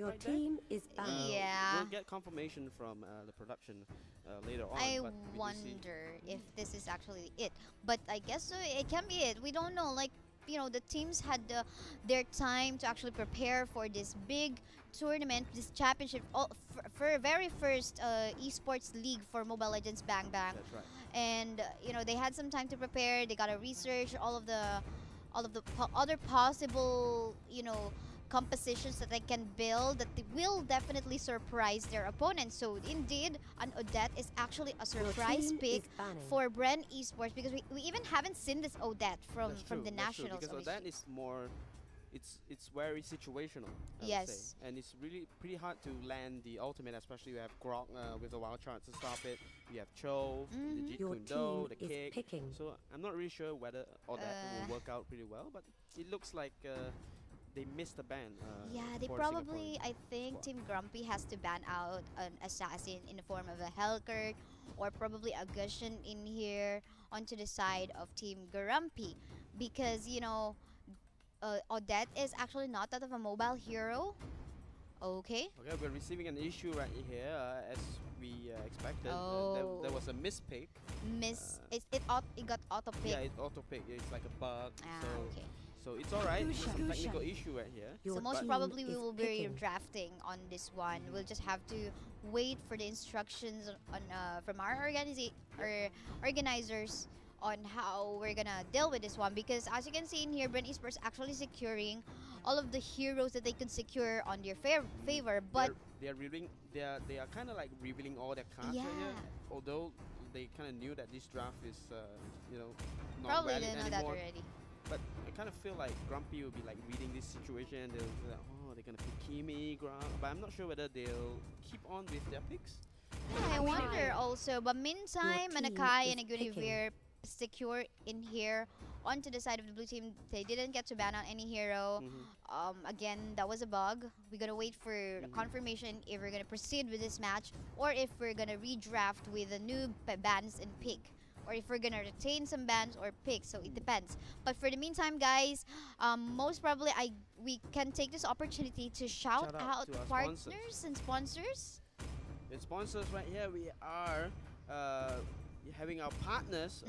Your right there. team is banned. Yeah. We'll get confirmation from the production later on. I but we do see- wonder if this is actually it. But I guess it can be it. We don't know. Like, the teams had their time to actually prepare for this big tournament, this championship, for very first esports league for Mobile Legends Bang Bang. That's right. And they had some time to prepare. They gotta research all of the other possible compositions that they can build that they will definitely surprise their opponents. So indeed, an Odette is actually a surprise team pick is banning. for Bren Esports, because we even haven't seen this Odette from That's from true, the that's true, nationals. because that is more. It's very situational. I would Yes. say. And it's really pretty hard to land the ultimate, especially you have Grok with the wild chance to stop it. You have Cho, the Jeet Your Kune Do, the team is kick. picking. So I'm not really sure whether all that will work out pretty well, but it looks like they missed the ban. Yeah, they for probably, Singapore I think squad. Team Grumpy has to ban out an assassin in the form of a Hellcurt or probably a Gushin in here onto the side of Team Grumpy, because Odette is actually not that of a mobile hero. Okay. Okay, we're receiving an issue right here, as we expected. Oh. There was a mispick. It got auto pick. Yeah, it auto pick. It's like a bug. Ah, okay. So it's alright. There's some technical issue right here. Your So most team probably we is will be picking. drafting on this one. We'll just have to wait for the instructions from our organizers on how we're gonna deal with this one, because as you can see in here, Bren Esports actually securing all of the heroes that they can secure on their favor, but they're revealing. They are kind of like revealing all their cards right here. yeah, Although they kind of knew that this draft is not probably valid they know that anymore. already. But I kind of feel like Grumpy will be like reading this situation and they'll be like, oh, they're gonna pick Kimi, Grump. But I'm not sure whether they'll keep on with their picks. Yeah, I wonder also. But meantime, team Manakai is and picking. Agudivir secure in here onto the side of the blue team. They didn't get to ban out any hero. Again, that was a bug. We're gonna wait for confirmation if we're gonna proceed with this match or if we're gonna redraft with a new bans and pick, or if we're gonna retain some bans or picks. So it depends. But for the meantime, guys, most probably we can take this opportunity to shout Shout out out to our partners and sponsors. The sponsors right here, we are having our partners,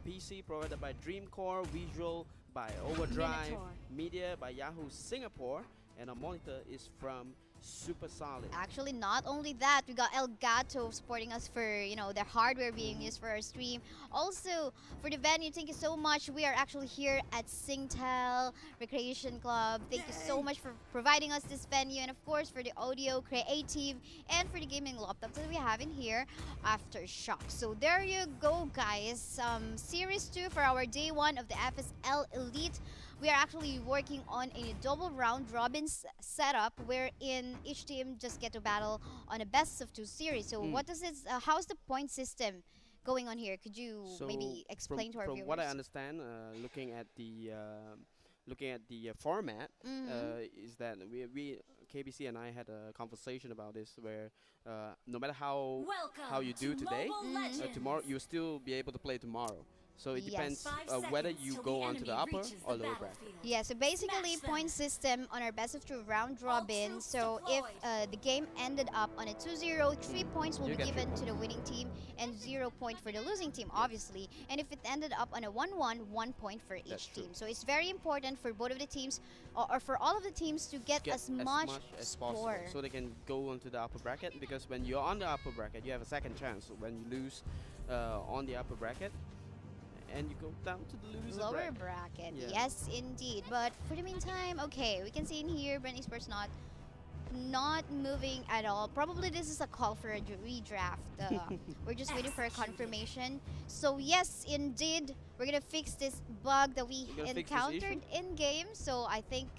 PC provided by Dreamcore, Visual by Overdrive, Minotaur. Media by Yahoo Singapore, and our monitor is from Super Solid. Actually, not only that, we got Elgato supporting us for their hardware being used for our stream. Also, for the venue, thank you so much. We are actually here at Singtel Recreation Club. Thank you so much for providing us this venue, and of course for the audio creative and for the gaming laptops that we have in here, Aftershock. So there you go, guys. Series 2 for our day 1 of the FSL Elite. We are actually working on a double round robin setup wherein each team just get to battle on a best of 2 series. So what does it? How's the point system going on here? Could you So maybe explain to our from viewers? what I understand, looking at the format, is that we KBC and I had a conversation about this where no matter how you do today, tomorrow you'll still be able to play tomorrow. So it Yes. depends 5 whether seconds you till go the onto the enemy upper reaches or the lower bracket. battlefield. Yeah, so basically Smash them. point system on our best of 2 round robin. So if the game ended up on a 2-0, 3 points will You be get 3 given to points. the winning team and 0 point for the losing team, obviously. And if it ended up on a 1-1, 1 point for That's each true. team. So it's very important for both of the teams, or for all of the teams, to get as much as score. possible so they can go onto the upper bracket, because when you're on the upper bracket you have a second chance. When you lose on the upper bracket and you go down to the loser Lower bracket. bracket, Yeah. yes indeed. But for the meantime, okay, we can see in here Bren Esports not moving at all. Probably this is a call for a redraft. We're just waiting for a confirmation. So yes, indeed, we're gonna fix this bug that we We're gonna fix this encountered in game. So I think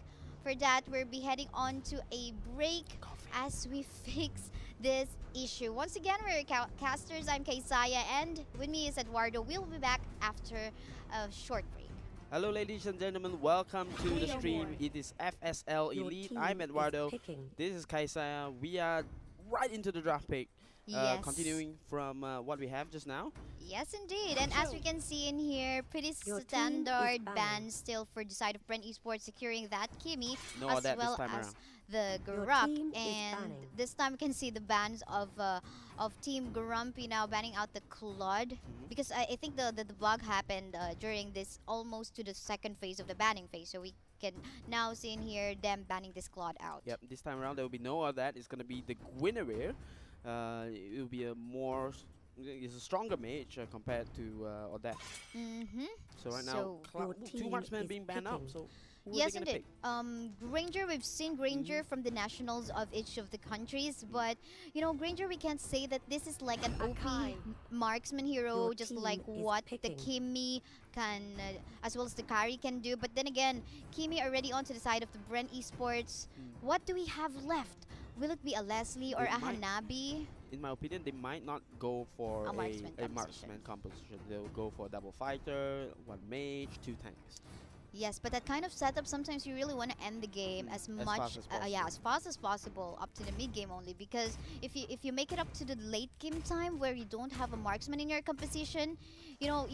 for that we'll be heading on to a break as we fix this issue. Once again, we're casters. I'm Kaisaya, and with me is Eduardo. We'll be back after a short break. Hello ladies and gentlemen, welcome to the stream. It is FSL Your Elite. team I'm is Eduardo. picking. This is Kaisaya. We are right into the draft pick. Yes. Continuing from what we have just now. Yes, indeed. And as we can see in here, pretty Your team is standard banned. ban still for the side of Bren Esports securing that Kimi, No as Odette well this time as around. the Garup, and this time we can see the bans of Team Grumpy now banning out the Claude, because I think the bug happened during this almost to the second phase of the banning phase, so we can now see in here them banning this Claude out. Yep, this time around there will be no of that. It's gonna be the Guinevere. It will be it's a stronger mage compared to Odette. So right now, two marksmen being banned out. So yes, indeed. Granger, we've seen Granger from the nationals of each of the countries, but you know, Granger, we can't say that this is like an OP marksman hero, just like what the Kimi can, as well as the Kari can do. But then again, Kimi already onto the side of the Bren Esports. What do we have left? Will it be a Leslie or a Hanabi? In my opinion, they might not go for a marksman composition. They'll go for a double fighter, one mage, two tanks. Yes, but that kind of setup, sometimes you really want to end the game as fast as possible up to the mid game only, because if you make it up to the late game time where you don't have a marksman in your composition, you know,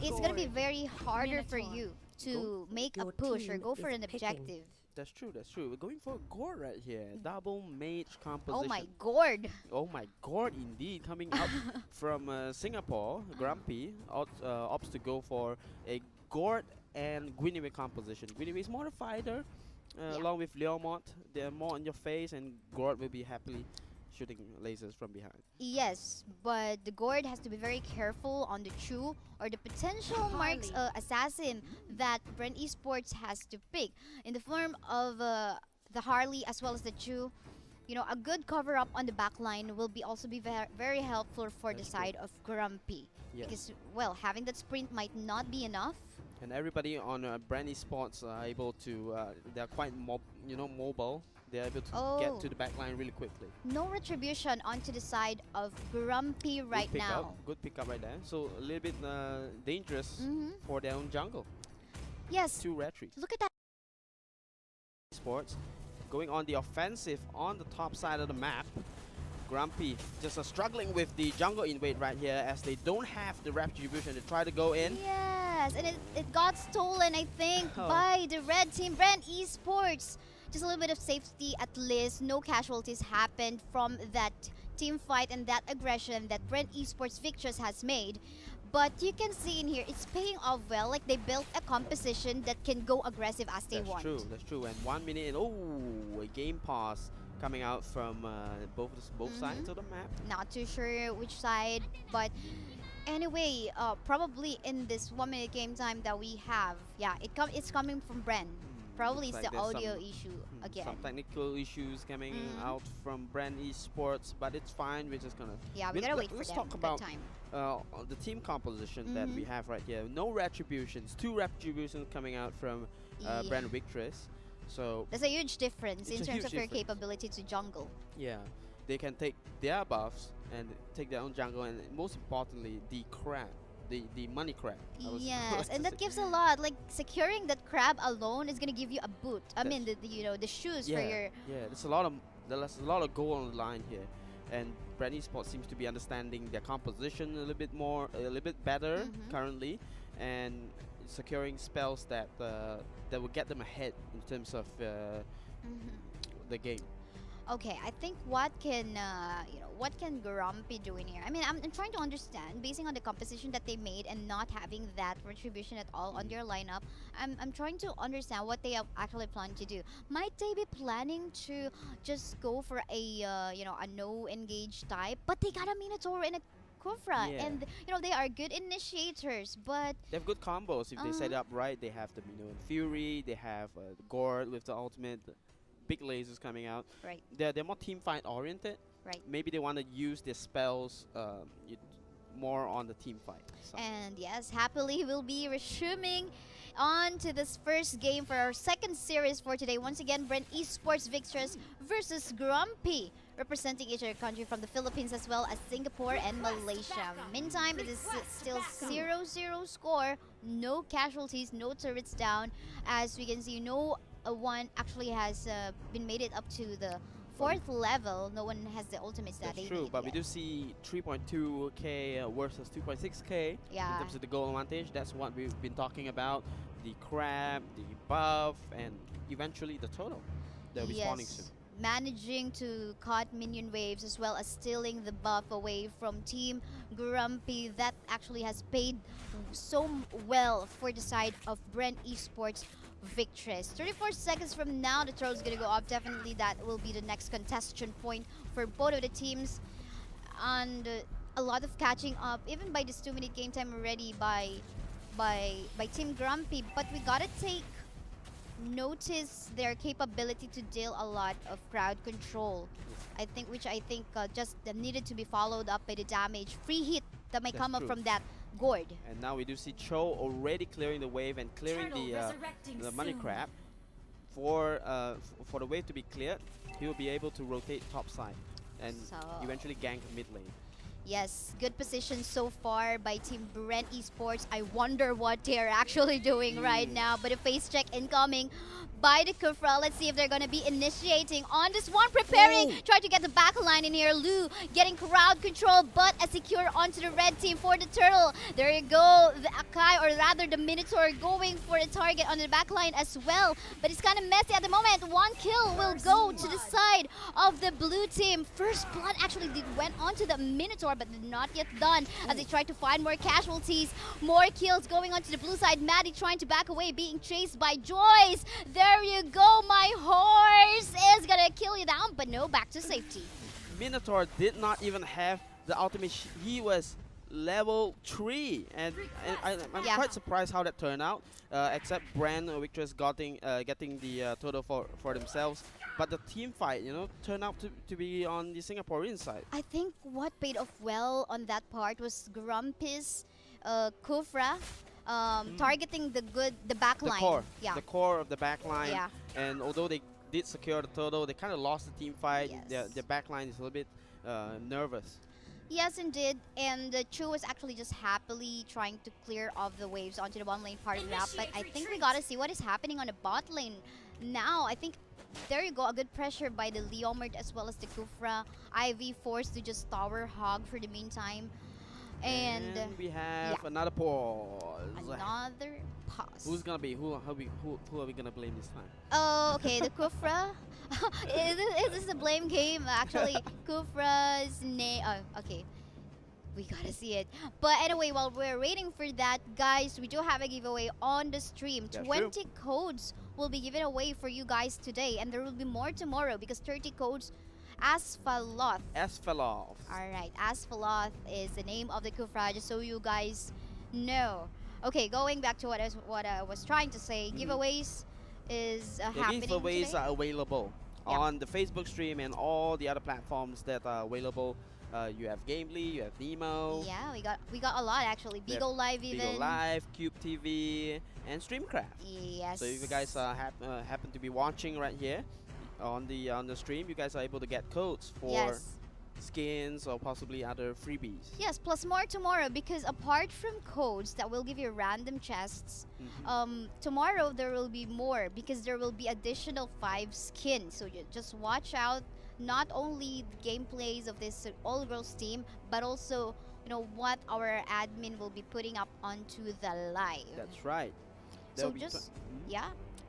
it's gonna be very harder for you to make a push or go for an objective. That's true, that's true. We're going for a Gord right here. Double mage composition. Oh my Gord. Oh my Gord indeed. Coming up from Singapore, Grumpy opts to go for a Gord and Guinevere composition. Guinevere is more a fighter, along with Leomont. They're more on your face, and Gord will be happily shooting lasers from behind. Yes, but the Gord has to be very careful on the Chu or the potential marks assassin that Bren Esports has to pick in the form of the Harley as well as the Chu. You know, a good cover up on the back line will be also be very helpful for the side of Grumpy. Yes. Because, well, having that sprint might not be enough. And everybody on Bren Esports are able to, they're quite mobile. They're able to get to the back line really quickly. No retribution onto the side of Grumpy right now. Good pickup right there. So a little bit dangerous for their own jungle. Yes. Two retreats. Look at that. Sports going on the offensive on the top side of the map. Grumpy just struggling with the jungle invade right here, as they don't have the retribution to try to go in. Yes, and it got stolen, I think, by the red team, Bren Esports. Just a little bit of safety at least. No casualties happened from that team fight and that aggression that Bren Esports Victress has made. But you can see in here, it's paying off well. Like, they built a composition that can go aggressive as they want. That's true. And 1 minute, a game pause coming out from both sides of the map. Not too sure which side, but anyway, probably in this 1 minute game time that we have, it's coming from Bren. Probably it's the audio issue again. Some technical issues coming out from Bren Esports, but it's fine. We're just gonna we gotta wait for them. Let's talk about the team composition that we have right here. No retributions, 2 retributions coming out from Bren Victress. So there's a huge difference in terms of your capability to jungle. Yeah, they can take their buffs and take their own jungle, and most importantly, the crab. The money crab. Yes, and that gives a lot. Like, securing that crab alone is gonna give you a boot. I mean, the shoes for your. Yeah, there's a lot of gold on the line here, and Bren Esports seems to be understanding their composition a little bit better currently, and securing spells that will get them ahead in terms of the game. Okay, I think what can Grumpy do in here? I mean, I'm trying to understand, basing on the composition that they made and not having that retribution at all on their lineup. I'm trying to understand what they have actually planned to do. Might they be planning to just go for a a no engage type? But they got a Minotaur and a Kufra, and they are good initiators, but they have good combos if they set it up right. They have the Mino and Fury. They have the Gord with the ultimate. Big lasers coming out. Right. They're more team fight oriented. Right. Maybe they want to use their spells more on the team fight. And yes, happily we'll be resuming on to this first game for our second series for today. Once again, Bren Esports Victress versus Grumpy, representing each other country from the Philippines as well as Singapore and Malaysia. Meantime, it is still 0-0 score. No casualties, no turrets down. As we can see, no one actually has been made it up to the 4th level. No one has the ultimates that they need. That's true, but we do see 3.2k versus 2.6k in terms of the goal advantage. That's what we've been talking about. The crab, the buff, and eventually the total that will be spawning soon. managing to cut minion waves as well as stealing the buff away from Team Grumpy. That actually has paid well for the side of Bren Esports Victress. 34 seconds from now, the turtle is going to go up. Definitely that will be the next contestation point for both of the teams. And a lot of catching up, even by this 2-minute game time already by Team Grumpy. But we gotta take notice their capability to deal a lot of crowd control. Which I think just needed to be followed up by the damage. Free hit that may come up from that gourd. And now we do see Cho already clearing the wave and clearing the money crab. For the wave to be cleared, he will be able to rotate top side and eventually gank mid lane. Yes, good position so far by Team Bren Esports. I wonder what they're actually doing right now. But a face check incoming by the Kufra. Let's see if they're going to be initiating on this one. Preparing, try to get the back line in here. Lu getting crowd control, but a secure onto the red team for the turtle. There you go. The Akai, or rather the Minotaur, going for the target on the back line as well. But it's kind of messy at the moment. One kill will go to the side of the blue team. First blood actually went onto the Minotaur, but not yet done as they try to find more casualties. More kills going onto the blue side. Maddie trying to back away, being chased by Joyce. There you go, my horse is gonna kill you down, but no, back to safety. Minotaur did not even have the ultimate. He was level 3, and I'm quite surprised how that turned out. Except Bren Victress getting the total for themselves. But the team fight, turned out to be on the Singaporean side. I think what paid off well on that part was Grumpy's Kufra targeting the back line. The core of the back line. Yeah. And although they did secure the total, they kind of lost the team fight. Yes. Their back line is a little bit nervous. Yes, indeed. And Chu was actually just happily trying to clear off the waves onto the one lane part of the map. But I think we gotta see what is happening on the bot lane now. I think there you go, a good pressure by the Leomert as well as the Kufra. IV forced to just tower hog for the meantime. And we have another pause. Another pause. Who's gonna be? Who are we gonna blame this time? Oh, okay, the Kufra. Is this a blame game? Actually, Kufra's name. Oh, okay. We gotta see it. But anyway, while we're waiting for that, guys, we do have a giveaway on the stream. 20 codes will be given away for you guys today, and there will be more tomorrow because 30 codes. Asphaloth. Alright, Asphaloth is the name of the Kufra, just so you guys know. Okay, going back to what I was trying to say, giveaways is happening giveaways today. are available on the Facebook stream and all the other platforms that are available. You have Gamely, you have Nemo. Yeah, we got a lot actually. Bigo Live even. Bigo Live, Cube TV, and Streamcraft. Yes. So if you guys happen to be watching right here on the stream, you guys are able to get codes for skins or possibly other freebies. Yes, plus more tomorrow, because apart from codes that will give you random chests, tomorrow there will be more because there will be additional 5 skins. So you just watch out, not only the gameplays of this all-girls team, but also what our admin will be putting up onto the live. That's right. So just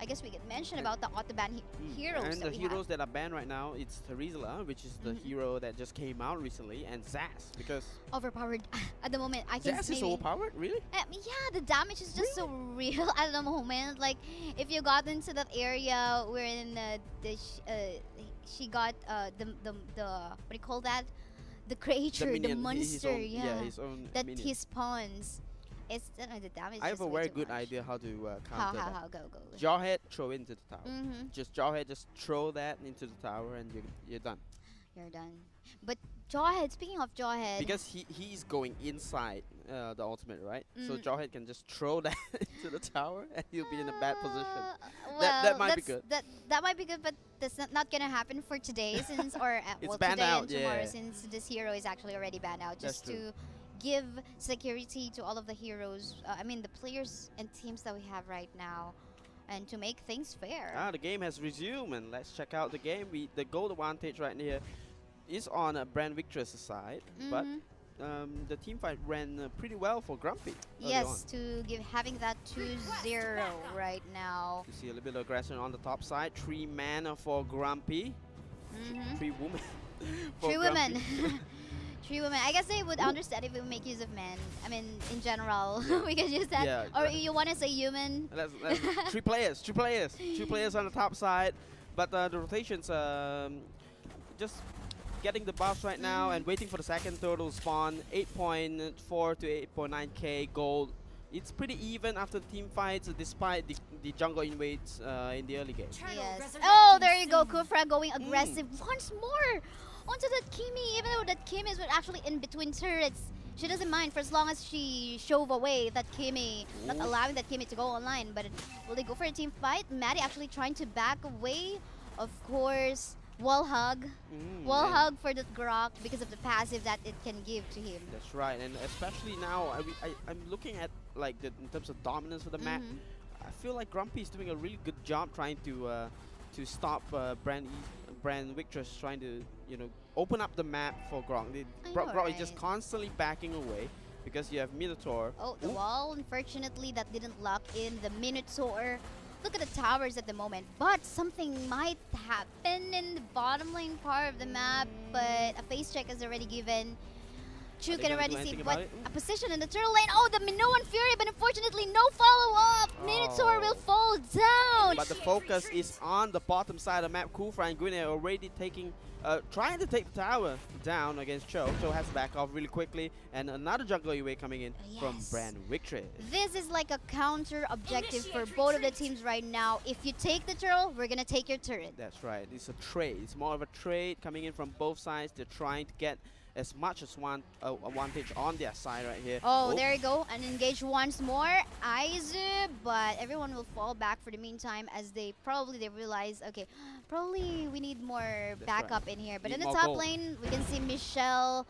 I guess we can mention about the auto-ban heroes. And the heroes that are banned right now, it's Terizla, which is the hero that just came out recently, and Zaz, because overpowered at the moment. I can Zaz is overpowered, really? Yeah, the damage is just so real at the moment. Like if you got into that area wherein she got the what do you call that? The creature, the monster, his own that minion. he spawns. It's the damage. I have a very good idea how to counter that. How go. Jawhead, throw into the tower. Just Jawhead, just throw that into the tower, and you're done. You're done. But Jawhead, speaking of Jawhead, because he's going inside the ultimate, right? So Jawhead can just throw that into the tower, and he'll be in a bad position. Well, that might be good. That might be good, but that's not gonna happen for today, since it's today out, and tomorrow, since this hero is actually already banned out, just to give security to all of the heroes. I mean, the players and teams that we have right now, and to make things fair. The game has resumed, and let's check out the game. The goal advantage right here is on Bren Victress' side, but the team fight ran pretty well for Grumpy. Yes, to having that 2-0 right now. You see a little bit of aggression on the top side. 3 mana for Grumpy. Three women. for Three women. Grumpy. Three women. I guess they would understand if we make use of men. I mean, in general, we could use that. Yeah, Or you want to say human? Let's three players, two players on the top side, but the rotations just getting the buffs right now and waiting for the second turtle spawn. 8.4 to 8.9k gold. It's pretty even after the team fights, despite the jungle invades in the early game. Yes. Oh, there you go. Kufra going aggressive once more onto that Kimi. Even though that Kimi is actually in between turrets, she doesn't mind for as long as she shove away that Kimi, not allowing that Kimi to go online. But will they go for a team fight? Maddie actually trying to back away. Of course, wall hug. Wall hug for the Grok because of the passive that it can give to him. That's right, and especially now, I'm looking at like in terms of dominance for the map. I feel like Grumpy is doing a really good job trying to stop Bren Victress trying to open up the map for Grok. Grok is just constantly backing away because you have Minotaur. Oh, the wall, unfortunately, that didn't lock in the Minotaur. Look at the towers at the moment, but something might happen in the bottom lane part of the map, but a face check is already given. Chu can already see what a position in the turtle lane. Oh, the Minoan Fury, but unfortunately no follow-up. Minotaur will fall down. But the focus is on the bottom side of the map. Kufra and Gwyneth are already trying to take the tower down against Cho. Cho has to back off really quickly, and another jungle away coming in from Bren Victress. This is like a counter objective for both of the teams right now. If you take the turtle, we're gonna take your turret. That's right. It's a trade. It's more of a trade coming in from both sides. They're trying to get as much as one advantage on their side right here. Oh, there you go. And engage once more. Aizu, but everyone will fall back for the meantime as they realize, okay, probably we need more backup in here. But in the top lane, we can see Michelle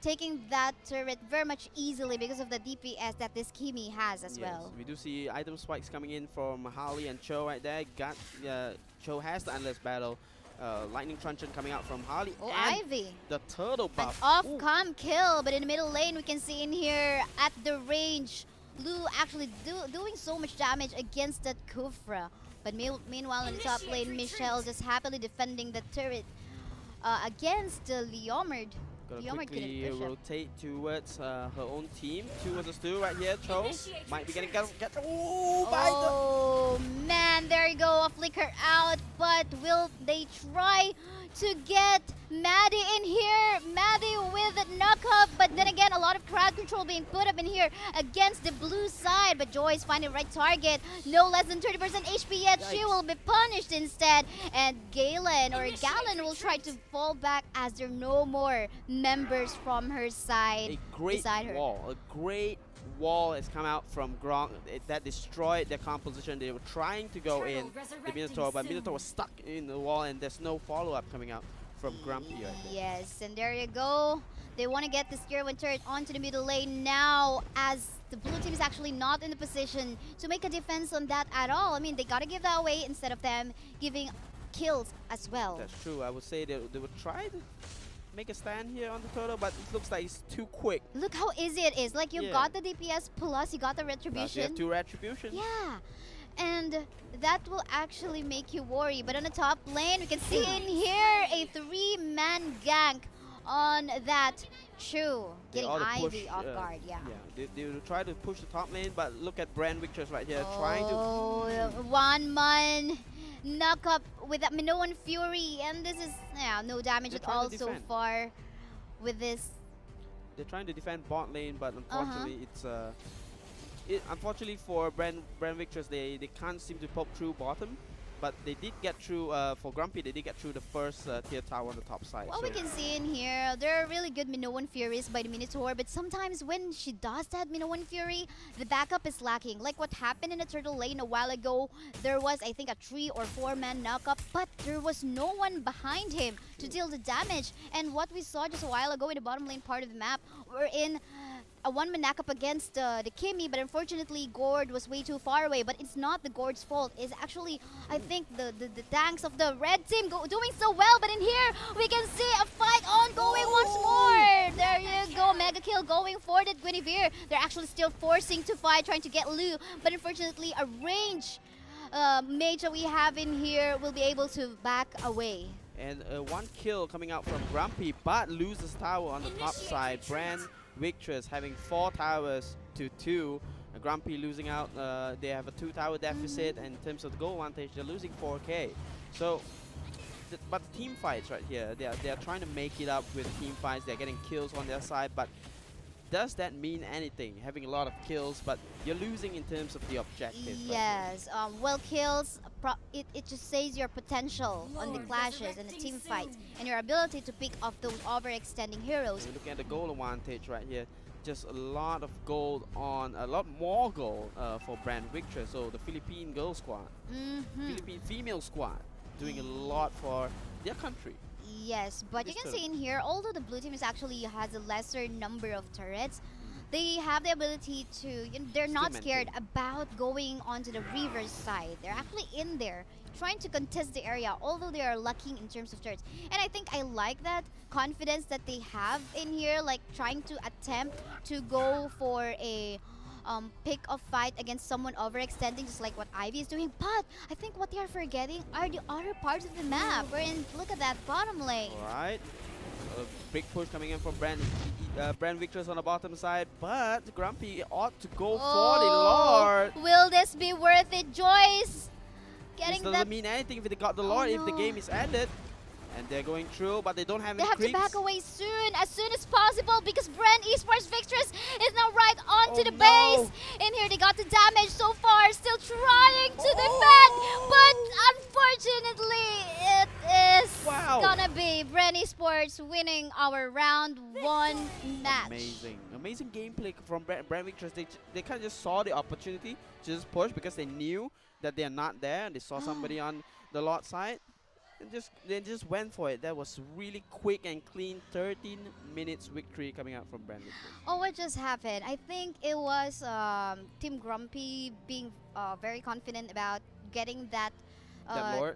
taking that turret very much easily because of the DPS that this Kimi has as well. We do see item spikes coming in from Harley and Cho right there. Cho has the endless battle. Lightning Truncheon coming out from Harley. Oh, and Ivy. The turtle buff. An off-cam kill, but in the middle lane, we can see in here at the range, Lu actually doing so much damage against that Kufra. But meanwhile, in the top lane, Michelle just happily defending the turret against Leomard. Gonna quickly rotate towards her own team. 2 versus 2 right here. Cho might be getting get. Oh man, there you go. A flicker out, but will they try to get Maddie in here? Maddie with a knock-up, but then again, a lot of crowd control being put up in here against the blue side. But Joy is finding the right target. No less than 30% HP yet. Yikes. She will be punished instead. And Galen will try to fall back as there are no more members from her side. A great wall. A great wall has come out from Grok that destroyed their composition. They were trying to go in the Minotaur, but Minotaur was stuck in the wall, and there's no follow-up coming out from Grumpy right there. Yes, and there you go. They want to get the Scare One turret onto the middle lane now, as the blue team is actually not in the position to make a defense on that at all. I mean, they got to give that away instead of them giving kills as well. That's true. I would say they would try to make a stand here on the turtle, but it looks like it's too quick. Look how easy it is. Like, you got the DPS plus you got the retribution. Plus you have 2 retributions. Yeah. And that will actually make you worry. But on the top lane, we can see in here a 3-man gank on that Chu. Getting Ivy off guard, they will try to push the top lane, but look at Bren Victress right here trying to... 1-man knock up with that Minoan Fury, and this is no damage at all so far with this. They're trying to defend bot lane, but unfortunately unfortunately for Bren Victress, they can't seem to poke through bottom. But they did get through, for Grumpy, they did get through the first tier tower on the top side. Well, we can see in here, there are really good Minoan Furies by the Minotaur, but sometimes when she does that Minoan Fury, the backup is lacking. Like what happened in the turtle lane a while ago, there was, I think, a 3 or 4-man knockup, but there was no one behind him to deal the damage. And what we saw just a while ago in the bottom lane part of the map, we're in a 1-man knock-up against the Kimi, but unfortunately Gord was way too far away. But it's not the Gord's fault. It's actually, I think, the tanks of the red team doing so well. But in here, we can see a fight ongoing once more. There you go, mega kill going for the Guinevere. They're actually still forcing to fight, trying to get Lu. But unfortunately, a range mage that we have in here will be able to back away. And one kill coming out from Grumpy, but loses tower on the top side. Bren, Victress having 4 towers to 2. Grumpy losing out. They have a 2 tower deficit, and in terms of the goal advantage, they're losing 4k. So, but team fights right here, they are trying to make it up with team fights. They're getting kills on their side, but does that mean anything? Having a lot of kills, but you're losing in terms of the objective. Yes, well, kills, it just says your potential on the clashes and the team fights and your ability to pick off those overextending heroes. Look at the goal advantage right here. Just a lot of gold on, a lot more gold for Bren Victress. So the Philippine girl squad, Philippine female squad, doing a lot for their country. Yes, but you can see in here, although the blue team is actually has a lesser number of turrets, they have the ability to, they're not scared about going onto the reverse side. They're actually in there trying to contest the area, although they are lacking in terms of turrets. And I think I like that confidence that they have in here, like trying to attempt to go for a pick a fight against someone overextending, just like what Ivy is doing. But I think what they are forgetting are the other parts of the map. Wherein, look at that bottom lane. Alright, a big push coming in from Bren. Bren Victress on the bottom side, but Grumpy ought to go for the Lord. Will this be worth it, Joyce? This doesn't mean anything if they got the Lord, if the game is ended. And they're going through, but they don't have any creeps. They have to back away as soon as possible, because Bren Esports Victress is now right onto the base. In here, they got the damage so far, still trying to defend, but unfortunately, it is gonna be Bren Esports winning our round 1 match. Amazing gameplay from Bren Victress. They kind of just saw the opportunity to just push because they knew that they are not there, and they saw somebody on the Lord side. And they just went for it. That was really quick and clean. 13 minutes victory coming out from Bren Victress. Oh, what just happened? I think it was Team Grumpy being very confident about getting that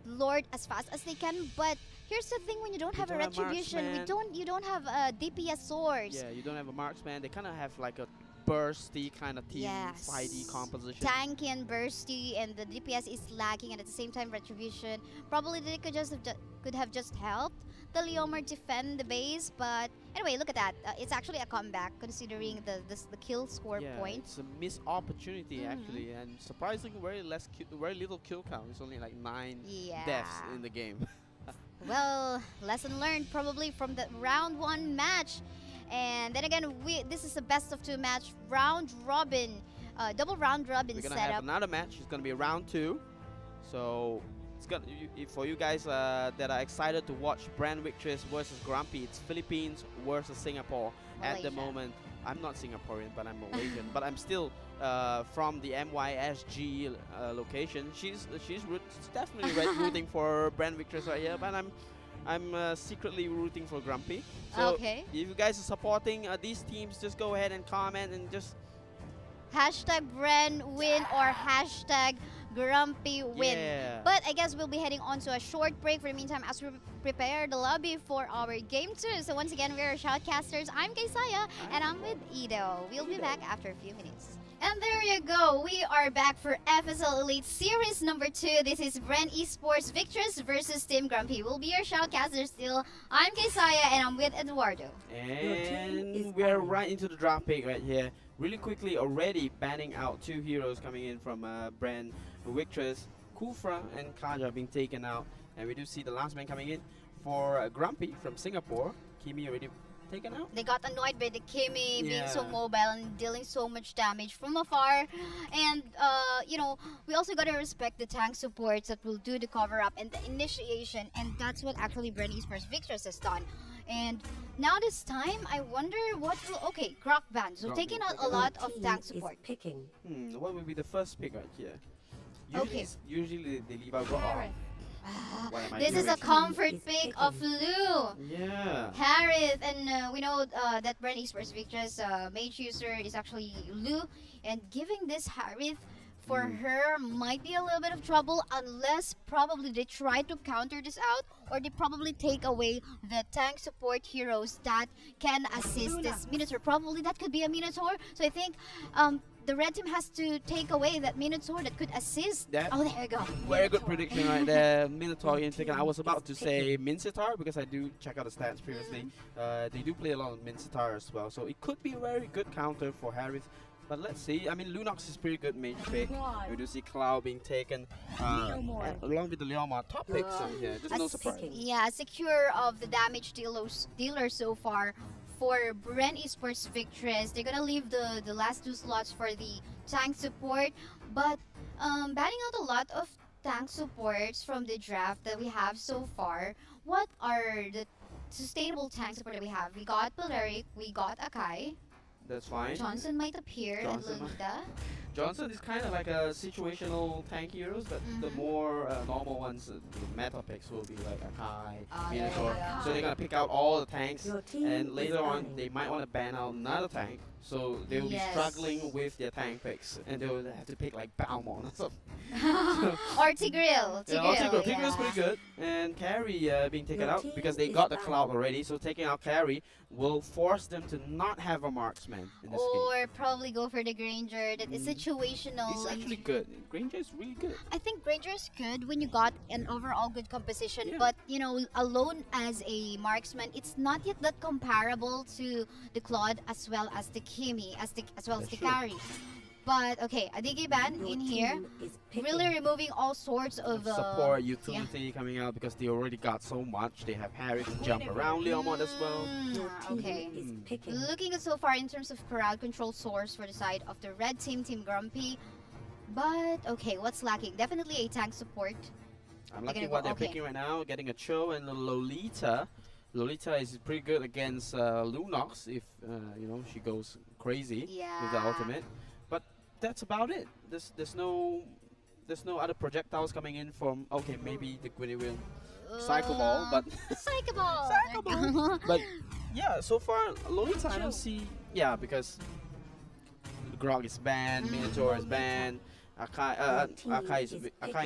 Lord as fast as they can. But here's the thing: when you don't have a retribution, you don't have a DPS source. Yeah, you don't have a marksman. They kind of have like a bursty kind of team, fighty composition. Tanky and bursty, and the DPS is lagging, and at the same time retribution. Probably they could have just helped the Leomar defend the base, but anyway, look at that. It's actually a comeback considering the kill score point. It's a missed opportunity actually, and surprisingly very little kill count. It's only like 9 deaths in the game. Well, lesson learned probably from the round 1 match. And then again, this is a best of 2 match, round robin, double round robin setup. We're gonna have another match. It's gonna be round 2. So it's gonna for you guys that are excited to watch Bren Victress versus Grumpy. It's Philippines versus Singapore at the moment. I'm not Singaporean, but I'm Malaysian. But I'm still from the MYSG location. She's definitely rooting for Bren Victress right here, but I'm secretly rooting for Grumpy. So if you guys are supporting these teams, just go ahead and comment and just hashtag Bren win or hashtag Grumpy win. But I guess we'll be heading on to a short break for the meantime as we prepare the lobby for our game 2. So once again, we are Shoutcasters. I'm Kaysaya and I'm with Ido. We'll be back after a few minutes. And there you go. We are back for FSL Elite Series number 2. This is Bren Esports Victress versus Team Grumpy. We'll be your shoutcaster still. I'm Kaysaya and I'm with Eduardo. And we're right into the draft pick right here. Really quickly already banning out 2 heroes coming in from Bren Victress. Kufra and Kaja being taken out. And we do see the last man coming in for Grumpy from Singapore. Kimi already taken out. They got annoyed by the Kimi being so mobile and dealing so much damage from afar. And, we also gotta respect the tank supports that will do the cover-up and the initiation. And that's what actually Bren Esports Victress has done. And now this time, I wonder what will... Okay, Croc Band. So taking out a lot of tank support. What will be the first pick right here? Usually they leave out Rock. This is a comfort pick of Lu. Harith, and we know that Bren Esports Victress mage user is actually Lu, and giving this Harith for her might be a little bit of trouble unless probably they try to counter this out, or they probably take away the tank support heroes that can assist this Minotaur. Probably that could be a Minotaur. So I think the red team has to take away that Minotaur that could assist. That- Oh, there you go. Very good prediction right there. Minotaur in taken. I was about to say Mincitar because I do check out the stats previously. They do play a lot of Mincitar as well, so it could be a very good counter for Harith. But let's see. I mean, Lunox is pretty good mage pick. We do see Cloud being taken along with the Leomar top picks. So yeah, just no surprise. Yeah, secure of the damage dealer so far for Bren Esports Victress. They're gonna leave the last 2 slots for the tank support, but banning out a lot of tank supports from the draft that we have so far. What are the sustainable tank support that we have? We got Polaric, we got Akai. That's fine. Johnson might appear and Johnson Lolita. Johnson is kind of like a situational tank heroes, but the more normal ones, the meta picks will be like Akai, there you Minotaur. go. So they're gonna pick out all the tanks, and later on they might want to ban out another tank. So they will be struggling with their tank picks, and they will have to pick like Balmon or something. Or Tigreal. Tigreal is pretty good, and Carry being taken out because they got the Cloud already. So taking out Carry will force them to not have a marksman in this game. Or probably go for the Granger. That is situational. It's actually good. Granger is really good. I think Granger is good when you got an overall good composition, Yeah. but you know, alone as a marksman, it's not yet that comparable to the Claude as well as the Kimi, as well as That's the true. Carry. But okay, Adigi Ban in here, really removing all sorts of Support utility coming out because they already got so much. They have Harry to jump around Leomon as well. Okay. Looking at so far in terms of crowd control source for the side of the red team, Team Grumpy. But okay, what's lacking? Definitely a tank support. I'm liking what they're picking right now, getting a Cho and a Lolita. Lolita is pretty good against Lunox if you know, she goes crazy with the ultimate. But that's about it. There's no other projectiles coming in from maybe the Gwynwill Psycho Ball, but Psycho Ball. Psycho Ball. But yeah, so far Lolita I don't see because Grog is banned, Minotaur is banned, Akai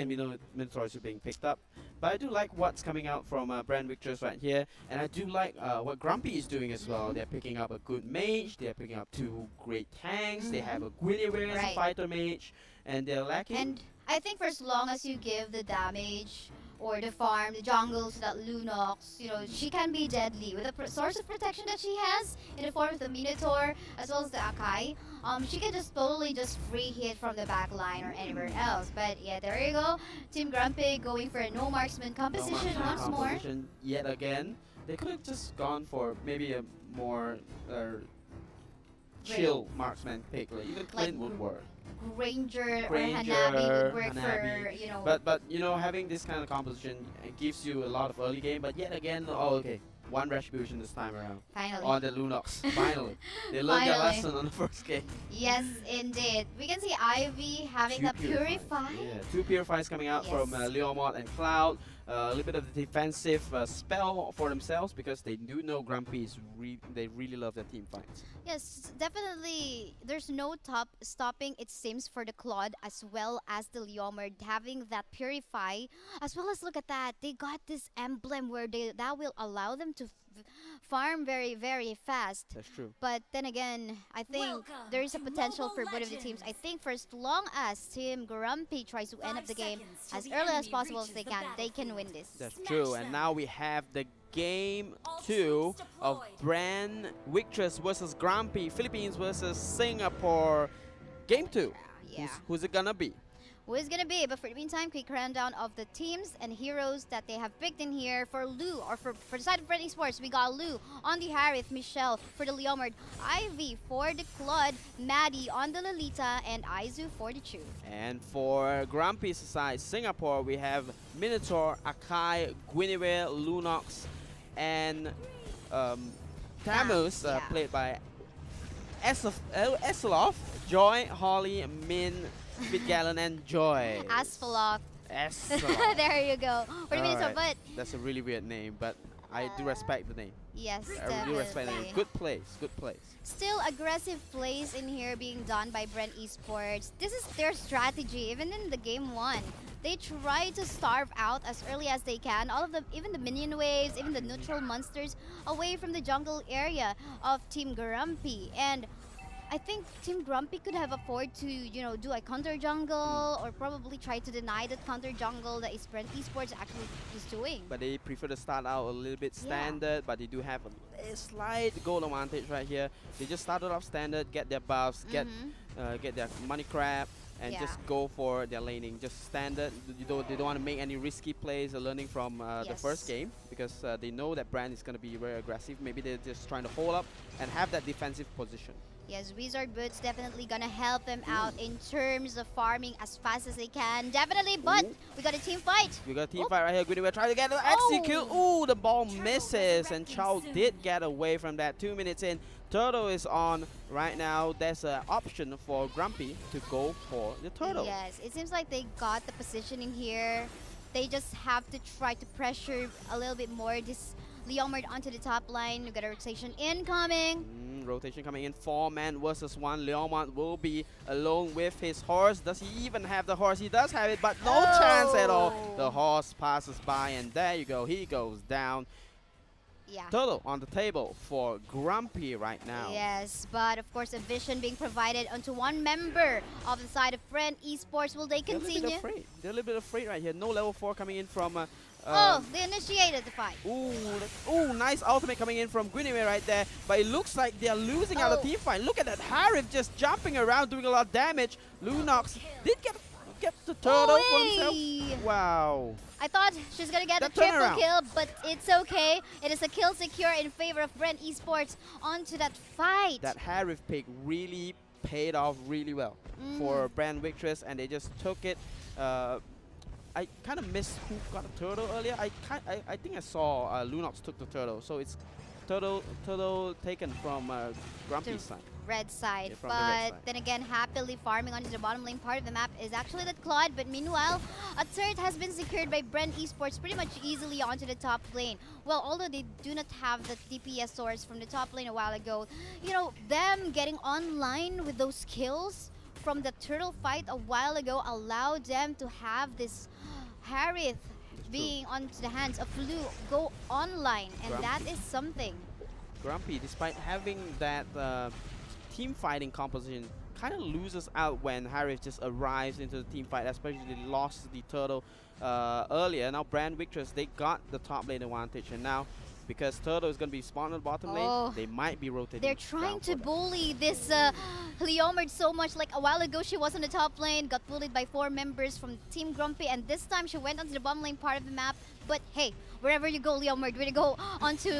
and Minotaur is being picked up. But I do like what's coming out from Bren Victress right here, and I do like what Grumpy is doing as well. They're picking up a good mage, they're picking up 2 great tanks, they have a Gwynwill as a fighter mage, and they're lacking. And I think for as long as you give the damage or the farm, the jungle to that Lunox, you know, she can be deadly with the source of protection that she has in the form of the Minotaur as well as the Akai. She can just totally just free hit from the back line or anywhere else. But yeah, there you go. Team Grumpy going for a no marksman composition once more. Yet again. They could have just gone for maybe a more chill marksman pick. Like even Clint would work. Granger or Hanabi would work for, you know. But you know, having this kind of composition, it gives you a lot of early game. But yet again, one retribution this time around. Finally. On the Lunox. Finally. They learned their lesson on the first game. Yes, indeed. We can see Ivy having that Purify. Yeah, 2 Purifies coming out from Leomon and Cloud. A little bit of the defensive spell for themselves because they do know Grumpy is they really love their team fights. Yes, definitely. There's no stopping, it seems, for the Claude as well as the Leomard having that Purify. As well as, look at that, they got this emblem where that will allow them to farm very, very fast. That's true. But then again, I think there is a potential for both of the teams. I think for as long as Team Grumpy tries to end up the game as early as possible as they can win this. That's true. And now we have the game 2 of Bren Victress versus Grumpy, Philippines versus Singapore. Game 2. Yeah. Who's it gonna be? Who is gonna be? But for the meantime, quick rundown of the teams and heroes that they have picked in here for Lou, or for the side of Bren Esports, we got Lou on the Harith, Michelle for the Leomard, Ivy for the Claude, Maddie on the Lolita, and Aizu for the Chu. And for Grumpy's side, Singapore, we have Minotaur, Akai, Gwynwill, Lunox, and Tamus, played by Eselov, Joy, Holly, Min, Bitgallen, and Joy. Asphalok. Asphalok. There you go. For the Minotaur, but that's a really weird name, but I do respect the name. yes, I do respect the name. Good place, good place. Still aggressive plays in here being done by Bren Esports. This is their strategy, even in the game 1. They try to starve out as early as they can, all of them, even the minion waves, even the neutral monsters, away from the jungle area of Team Grumpy. And I think Team Grumpy could have afforded to, do a counter jungle or probably try to deny that counter jungle that Bren Esports actually is doing. But they prefer to start out a little bit Yeah. standard, but they do have a slight goal advantage right here. They just started off standard, get their buffs, get their money crab, and Yeah. just go for their laning. Just standard. They don't want to make any risky plays. Learning from the first game because they know that Bren is going to be very aggressive. Maybe they're just trying to hold up and have that defensive position. Yes, Wizard Boots definitely gonna help them out in terms of farming as fast as they can. Definitely, but we got a team fight. We got a team fight right here. We're trying to get the execute. Ooh, the ball misses, and Chow did get away from that. 2 minutes in, Turtle is on right now. There's an option for Grumpy to go for the Turtle. Yes, it seems like they got the positioning here. They just have to try to pressure a little bit more this Leomard onto the top line. We got a rotation incoming. Rotation coming in, 4-man versus 1. Leomard will be alone with his horse. Does he even have the horse? He does have it, but no chance at all. The horse passes by, and there you go. He goes down. Yeah. Turtle on the table for Grumpy right now. Yes, but of course a vision being provided onto one member of the side of Bren Esports. Will they continue? They're a little bit afraid right here. No level 4 coming in from... they initiated the fight. Ooh, nice ultimate coming in from Guinevere right there. But it looks like they're losing out the team fight. Look at that Harif just jumping around, doing a lot of damage. Lunox did get the turtle for himself. Wow. I thought she's gonna get a triple kill, but it's okay. It is a kill secure in favor of Bren Esports onto that fight. That Harif pick really paid off really well for Bren Victress, and they just took it. I kind of missed who got a turtle earlier. I think I saw Lunox took the turtle, so it's turtle taken from Grumpy's side. Red side, Yeah, from the red but side. then again, happily farming onto the bottom lane part of the map is actually that Claude. But meanwhile, a turret has been secured by Bren Esports pretty much easily onto the top lane. Well, although they do not have the DPS source from the top lane a while ago, them getting online with those kills from the turtle fight a while ago allowed them to have this Harith being onto the hands of Lu go online, and that is something. Grumpy, despite having that team fighting composition, kind of loses out when Harith just arrives into the team fight, especially they lost the turtle earlier. Now Bren Victress, they got the top lane advantage, and now because Turtle is going to be spawned on the bottom lane, they might be rotating. They're trying to bully this Leomard so much. Like a while ago, she was on the top lane, got bullied by 4 members from Team Grumpy, and this time she went onto the bottom lane part of the map. But hey, wherever you go, Leomard, where you go onto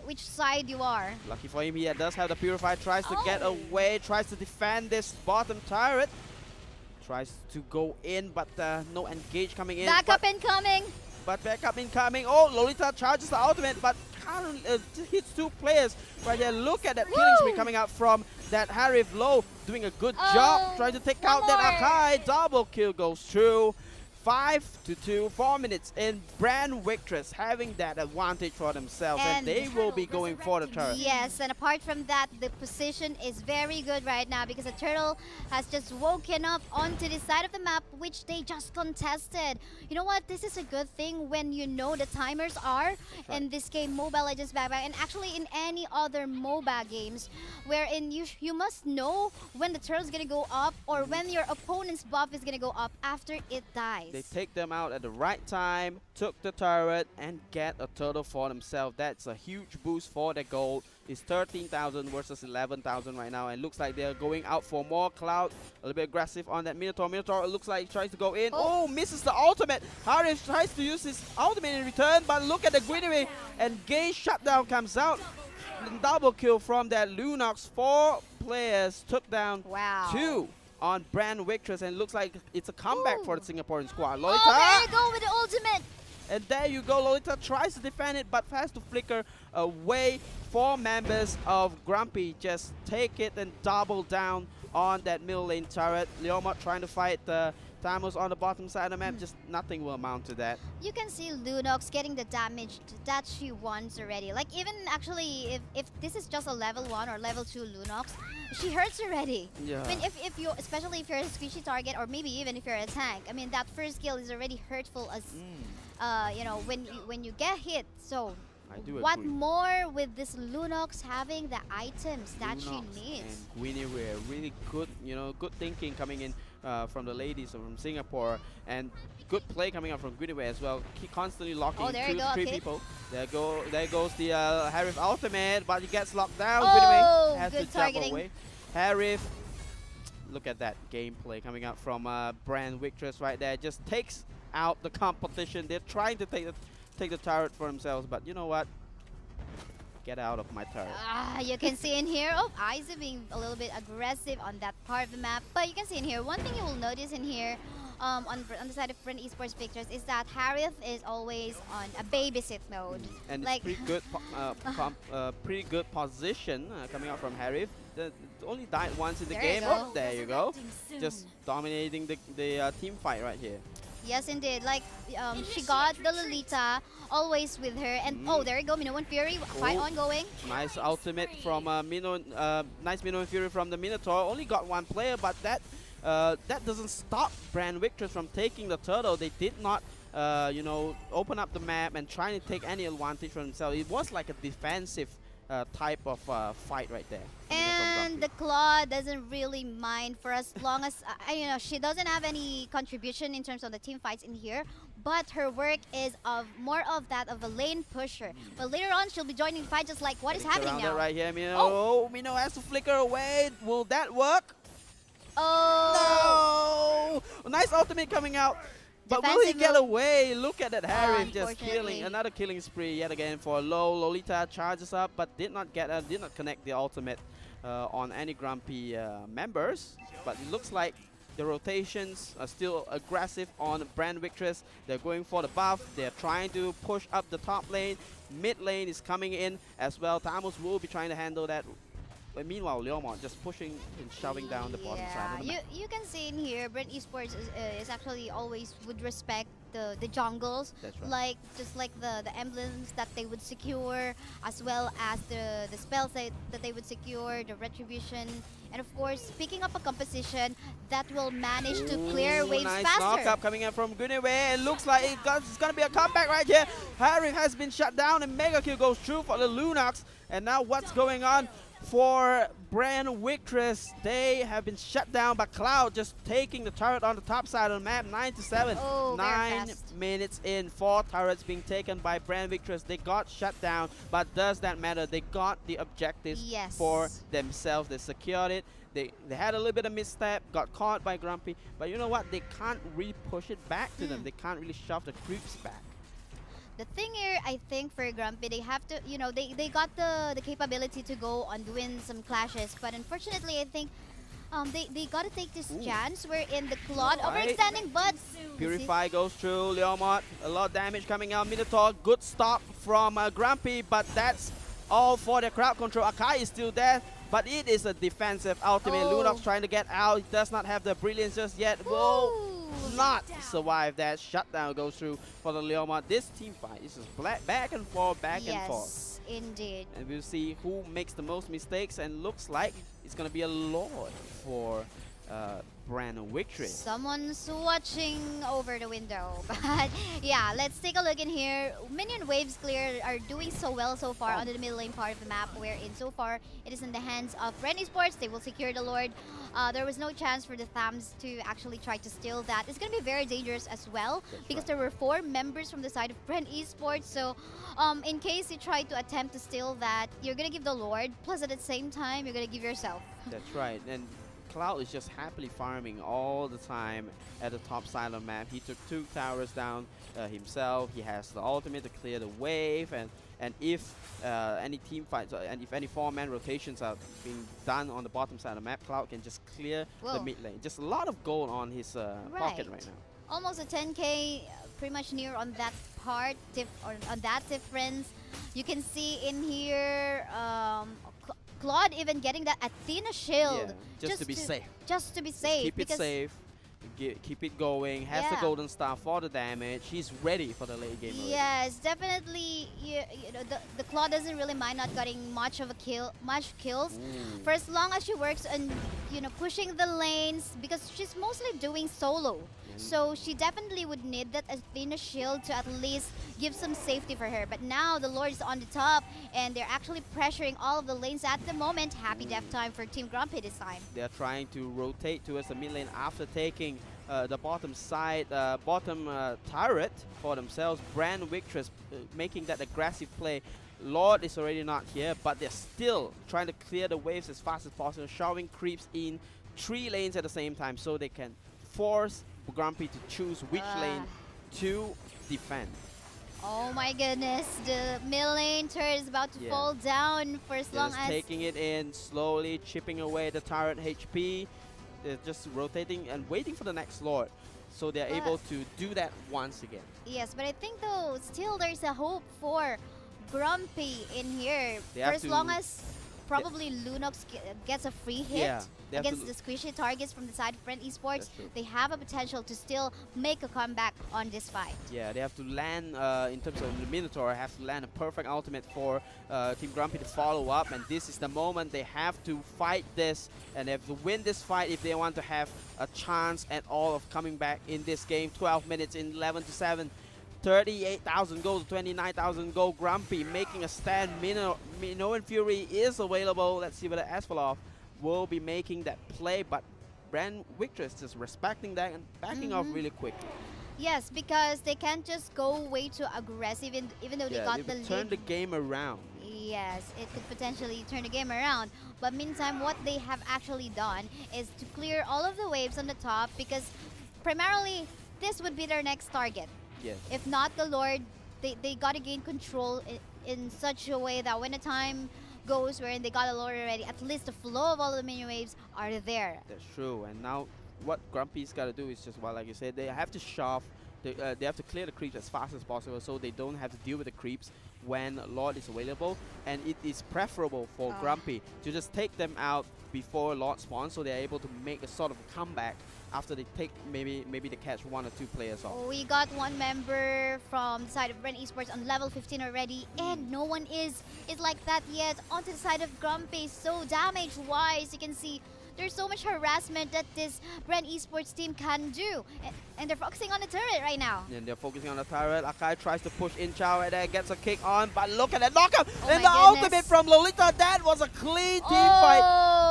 which side you are. Lucky for him, he does have the Purify, tries to get away, tries to defend this bottom turret. Tries to go in, but no engage coming in. Backup incoming. But backup incoming. Oh, Lolita charges the ultimate, but hits 2 players right there. Look at that killing spree coming out from that Harif Low, doing a good job, trying to take out that Akai. Double kill goes through. 5-2, 4 minutes in. Bren Victress having that advantage for themselves, and they will be going for the turret. Yes, and apart from that, the position is very good right now because the turtle has just woken up onto the side of the map, which they just contested. You know what? This is a good thing when you know the timers are in this game, Mobile Legends Backpack, and actually in any other MOBA games, wherein you must know when the turtle's gonna go up or when your opponent's buff is gonna go up after it dies. They take them out at the right time, took the turret, and get a turtle for themselves. That's a huge boost for their gold. It's 13,000 versus 11,000 right now, and looks like they're going out for more. Cloud, a little bit aggressive on that Minotaur. Minotaur, it looks like he tries to go in. Oh, misses the ultimate. Harif tries to use his ultimate in return, but look at the Guinevere, and Gay shutdown comes out. Double kill from that Lunox. 4 players took down 2 on Bren Victress, and looks like it's a comeback for the Singaporean squad. Lolita! Oh, there you go with the ultimate! And there you go, Lolita tries to defend it, but has to flicker away. 4 members of Grumpy just take it and double down on that middle lane turret. Leomard trying to fight the Tamos on the bottom side of the map, just nothing will amount to that. You can see Lunox getting the damage that she wants already. Like even actually, if this is just a level 1 or level 2 Lunox, she hurts already. Yeah. I mean, if you, especially if you're a squishy target, or maybe even if you're a tank, I mean that first kill is already hurtful as, when you get hit. So I do What agree. more with this Lunox having the items that she Lunox needs? and Guinevere, really good, good thinking coming in from the ladies from Singapore, and good play coming up from Guinevere as well. Keep constantly locking Oh, there two you to go, three okay. people. There goes the Harif ultimate, but he gets locked down. Oh, Guinevere has to good jump targeting. away. Harif, look at that gameplay coming out from Bren Victress right there. Just takes out the competition. They're trying to take the turret for themselves, but you know what? Get out of my turret. You can see in here, oh, Isa being a little bit aggressive on that part of the map. But you can see in here, one thing you will notice in here, on the side of Bren Esports Victress is that Harith is always on a babysit mode. And Like- it's pretty good position coming out from Harith. Only died once in the There you game. go. Oh, there you go. Just dominating the team fight right here. Yes, indeed. Like, she got the Lolita always with her. And, oh, there you go, Minoan Fury, fight Oh. ongoing. Nice ultimate from nice Minoan Fury from the Minotaur. Only got one player, but that doesn't stop Bren Victress from taking the turtle. They did not, open up the map and trying to take any advantage for themselves. It was like a defensive type of fight right there. And the Claw doesn't really mind for as long as, she doesn't have any contribution in terms of the team fights in here. But her work is more of that of a lane pusher. But later on, she'll be joining the fight just like what is happening now. Right here, Mino. Oh. Oh, Mino has to flicker away. Will that work? Oh! No! Nice ultimate coming out. But will he Defensive get move. away? Look at that Harry just Unfortunately. killing. Another killing spree yet again for low. Lolita charges up but did not connect the ultimate on any Grumpy members. But it looks like the rotations are still aggressive on Bren Victress. They're going for the buff. They're trying to push up the top lane. Mid lane is coming in as well. Tamus will be trying to handle that. But meanwhile, Leomont just pushing and shoving down the bottom side of the map. You can see in here, Bren Esports is actually always would respect the jungles, That's right. like just like the emblems that they would secure, as well as the spells that they would secure, the retribution, and of course picking up a composition that will manage to clear Ooh, waves nice faster. knock-up coming in from Guinevere. It looks like it's going to be a comeback right here. Harry has been shut down and Mega Kill goes through for the Lunox. And now what's going on for Bren Victress? They have been shut down by Cloud, just taking the turret on the top side of the map. 9-7. Oh, very 9 fast. minutes in, 4 turrets being taken by Bren Victress. They got shut down, but does that matter? They got the objectives Yes. for themselves. They secured it. They had a little bit of misstep, got caught by Grumpy, but you know what? They can't really push it back to them. They can't really shove the creeps back. The thing here, I think for Grumpy, they have to, they got the capability to go on doing some clashes, but unfortunately, I think they got to take this chance. We're in the Claude Right. overextending, but Purify goes through. Leomont, a lot of damage coming out. Minotaur, good stop from Grumpy, but that's all for the crowd control. Akai is still there, but it is a defensive ultimate. Oh. Lunox trying to get out. He does not have the brilliance just yet. Will not survive that. Shutdown goes through for the Leomont. This team fight is just back and forth, back and forth. yes, indeed. And we'll see who makes the most mistakes, and looks like it's going to be a Lord for Bren Victress. Someone's watching over the window. But yeah, let's take a look in here. Minion waves clear are doing so well so far Oh. under the middle lane part of the map, wherein so far it is in the hands of Bren Esports. They will secure the Lord. There was no chance for the Thams to actually try to steal that. It's going to be very dangerous as well, That's because right. there were 4 members from the side of Bren Esports. So in case you try to attempt to steal that, you're going to give the Lord, plus at the same time, you're going to give yourself. That's right. And Cloud is just happily farming all the time at the top side of the map. He took 2 towers down himself. He has the ultimate to clear the wave, and if any team fights and if any 4-man rotations are being done on the bottom side of the map, Cloud can just clear the Whoa. mid lane. Just a lot of gold on his pocket right now. Almost a 10k, pretty much near on that part, on that difference. You can see in here, Claude even getting that Athena shield. Yeah, just to be safe. Just to be safe. Keep it because safe. Keep it going. Has the Yeah. golden star for the damage. He's ready for the late game. already. Yes, definitely. The Claw doesn't really mind not getting much kills, Ooh. for as long as she works on pushing the lanes, because she's mostly doing solo. So she definitely would need that Athena shield to at least give some safety for her. But now the Lord is on the top, and they're actually pressuring all of the lanes at the moment. Happy death time for Team Grumpy this time. They're trying to rotate towards the mid lane after taking the bottom side, bottom turret for themselves. Bren, Victress making that aggressive play. Lord is already not here, but they're still trying to clear the waves as fast as possible, shoving creeps in 3 lanes at the same time so they can force Grumpy to choose which lane to defend. Oh my goodness, the mid lane turret is about to fall down for as long as... taking it in, slowly chipping away the turret HP. They're just rotating and waiting for the next Lord. So they're able to do that once again. Yes, but I think though, still there's a hope for Grumpy in here. For as long as probably Lunox gets a free hit against the squishy targets from the side of Bren Esports, they have a potential to still make a comeback on this fight. Yeah, they have to land, in terms of the Minotaur, have to land a perfect ultimate for Team Grumpy to follow up, and this is the moment they have to fight this, and they have to win this fight if they want to have a chance at all of coming back in this game. 12 minutes in 11-7. 38,000 gold to 29,000 gold. Grumpy making a stand. Minoan Fury is available. Let's see whether Asfalov will be making that play, but Bren Victress just respecting that and backing off really quickly. Yes, because they can't just go way too aggressive, even though they got the lead. Turn the game around. Yes, it could potentially turn the game around. But meantime, what they have actually done is to clear all of the waves on the top, because primarily this would be their next target. Yes. If not the Lord, they gotta gain control in such a way that when the time goes wherein they got a Lord already, at least the flow of all the minion waves are there. That's true. And now what Grumpy's got to do is just, well, like you said, they have to shove. They have to clear the creeps as fast as possible so they don't have to deal with the creeps when Lord is available. And it is preferable for Grumpy to just take them out before Lord spawns, so they're able to make a sort of comeback after they take maybe they catch 1 or 2 players off. We got 1 member from the side of Bren Esports on level 15 already, and no one is like that yet onto the side of Grumpy. So damage-wise, you can see there's so much harassment that this Bren Esports team can do. And they're focusing on the turret right now. And they're focusing on the turret. Akai tries to push in Chao and then gets a kick on, but look at that knockup! And the ultimate from Lolita, that was a clean team fight.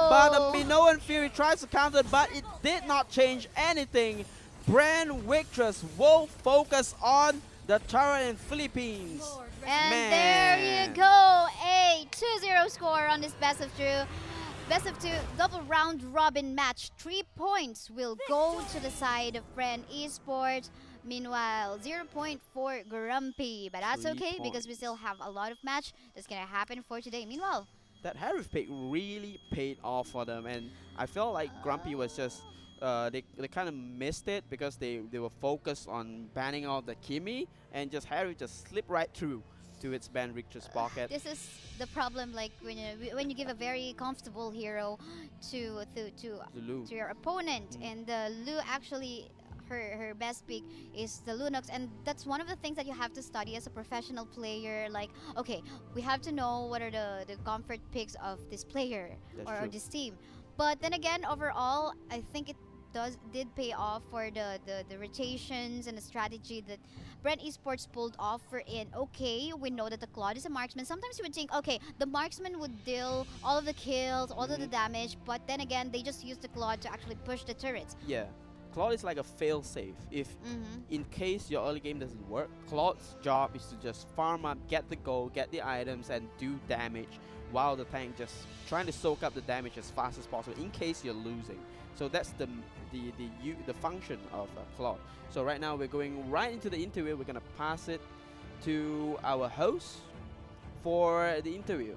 But the Minoan Fury tries to counter, but it did not change anything. Bren Victress will focus on the turret in Philippines. And there you go, a 2-0 score on this best of 2. Best of 2 double round robin match. 3 points will go to the side of Bren Esports. Meanwhile, 0 point for Grumpy. But that's okay because we still have a lot of match that's going to happen for today. Meanwhile, that Harif pick really paid off for them, and I felt like Grumpy was just they kind of missed it because they were focused on banning out the Kimi, and just Harif just slipped right through to its Bren Victress pocket. This is the problem, like when you give a very comfortable hero to your opponent, and the Lu actually her best pick is the Lunox, and that's one of the things that you have to study as a professional player. Like, okay, we have to know what are the comfort picks of this player or this team. But then again, overall, I think it did pay off for the rotations and the strategy that Bren Esports pulled off for in. Okay, we know that the Claude is a marksman. Sometimes you would think, okay, the marksman would deal all of the kills, all of the damage, but then again, they just use the Claude to actually push the turrets. Yeah. Claude is like a fail-safe. If in case your early game doesn't work, Claude's job is to just farm up, get the gold, get the items, and do damage, while the tank just trying to soak up the damage as fast as possible in case you're losing. So that's the function of Claude. So right now we're going right into the interview. We're gonna pass it to our host for the interview.